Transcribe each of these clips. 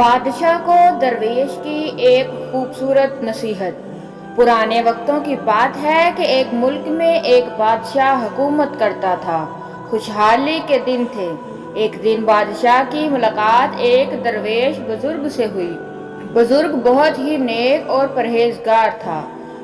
بادشاہ کو درویش کی ایک خوبصورت نصیحت۔ پرانے وقتوں کی بات ہے کہ ایک ملک میں ایک بادشاہ حکومت کرتا تھا۔ خوشحالی کے دن تھے۔ ایک دن بادشاہ کی ملاقات ایک درویش بزرگ سے ہوئی۔ بزرگ بہت ہی نیک اور پرہیزگار تھا۔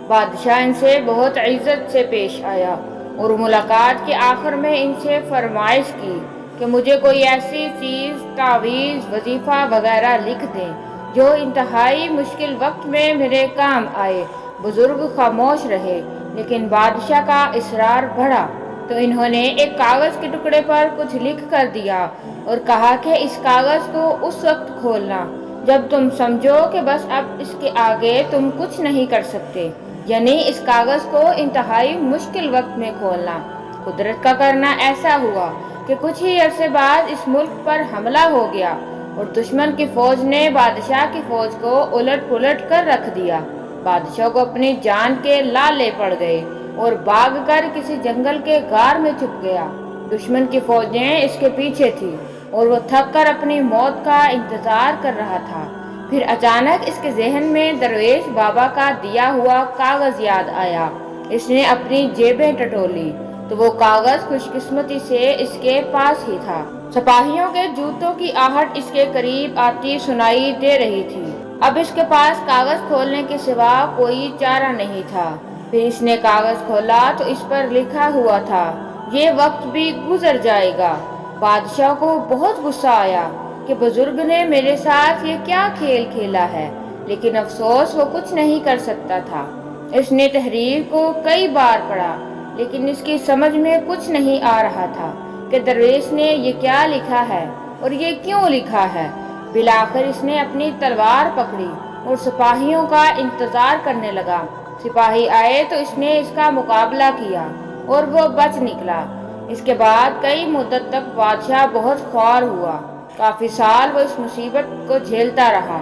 بادشاہ ان سے بہت عزت سے پیش آیا اور ملاقات کے آخر میں ان سے فرمائش کی کہ مجھے کوئی ایسی چیز، تعویذ، وظیفہ وغیرہ لکھ دیں جو انتہائی مشکل وقت میں میرے کام آئے۔ بزرگ خاموش رہے، لیکن بادشاہ کا اصرار بڑھا تو انہوں نے ایک کاغذ کے ٹکڑے پر کچھ لکھ کر دیا اور کہا کہ اس کاغذ کو اس وقت کھولنا جب تم سمجھو کہ بس اب اس کے آگے تم کچھ نہیں کر سکتے، یعنی اس کاغذ کو انتہائی مشکل وقت میں کھولنا۔ قدرت کا کرنا ایسا ہوا کہ کچھ ہی عرصے بعد اس ملک پر حملہ ہو گیا اور دشمن کی فوج نے بادشاہ کی فوج کو الٹ پلٹ کر رکھ دیا۔ بادشاہ کو اپنی جان کے لالے پڑ گئے اور بھاگ کر کسی جنگل کے غار میں چھپ گیا۔ دشمن کی فوجیں اس کے پیچھے تھی اور وہ تھک کر اپنی موت کا انتظار کر رہا تھا۔ پھر اچانک اس کے ذہن میں درویش بابا کا دیا ہوا کاغذ یاد آیا۔ اس نے اپنی جیبیں ٹٹولی تو وہ کاغذ خوش قسمتی سے اس کے پاس ہی تھا۔ سپاہیوں کے جوتوں کی آہٹ اس کے قریب آتی سنائی دے رہی تھی۔ اب اس کے پاس کاغذ کھولنے کے سوا کوئی چارہ نہیں تھا۔ پھر اس نے کاغذ کھولا تو اس پر لکھا ہوا تھا، یہ وقت بھی گزر جائے گا۔ بادشاہ کو بہت غصہ آیا کہ بزرگ نے میرے ساتھ یہ کیا کھیل کھیلا ہے، لیکن افسوس وہ کچھ نہیں کر سکتا تھا۔ اس نے تحریر کو کئی بار پڑھا، لیکن اس کی سمجھ میں کچھ نہیں آ رہا تھا کہ درویش نے یہ کیا لکھا ہے اور یہ کیوں لکھا ہے۔ بالآخر اس نے اپنی تلوار پکڑی اور سپاہیوں کا انتظار کرنے لگا۔ سپاہی آئے تو اس نے اس کا مقابلہ کیا اور وہ بچ نکلا۔ اس کے بعد کئی مدت تک بادشاہ بہت خوار ہوا۔ کافی سال وہ اس مصیبت کو جھیلتا رہا۔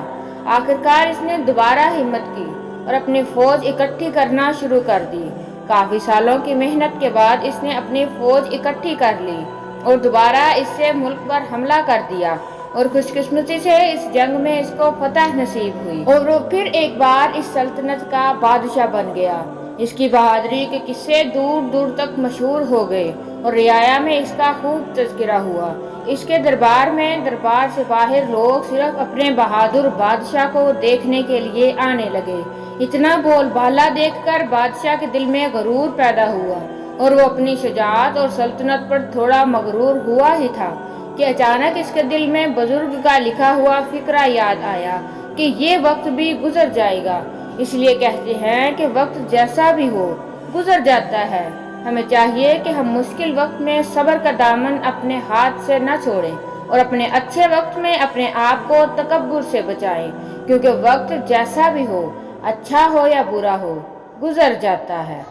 آخرکار اس نے دوبارہ ہمت کی اور اپنی فوج اکٹھی کرنا شروع کر دی۔ کافی سالوں کی محنت کے بعد اس نے اپنی فوج اکٹھی کر لی اور دوبارہ اس سے ملک پر حملہ کر دیا اور خوش قسمتی سے اس جنگ میں اس کو فتح نصیب ہوئی اور وہ پھر ایک بار اس سلطنت کا بادشاہ بن گیا۔ اس کی بہادری کے قصے دور دور تک مشہور ہو گئے اور رعایا میں اس کا خوب تذکرہ ہوا۔ اس کے دربار میں دربار سے باہر لوگ صرف اپنے بہادر بادشاہ کو دیکھنے کے لیے آنے لگے۔ اتنا بول بالا دیکھ کر بادشاہ کے دل میں غرور پیدا ہوا اور وہ اپنی شجاعت اور سلطنت پر تھوڑا مغرور ہوا ہی تھا کہ اچانک اس کے دل میں بزرگ کا لکھا ہوا فقرہ یاد آیا کہ یہ وقت بھی گزر جائے گا۔ اس لیے کہتے ہیں کہ وقت جیسا بھی ہو گزر جاتا ہے۔ ہمیں چاہیے کہ ہم مشکل وقت میں صبر کا دامن اپنے ہاتھ سے نہ چھوڑیں اور اپنے اچھے وقت میں اپنے آپ کو تکبر سے بچائیں، کیونکہ وقت جیسا بھی ہو، اچھا ہو یا برا ہو، گزر جاتا ہے۔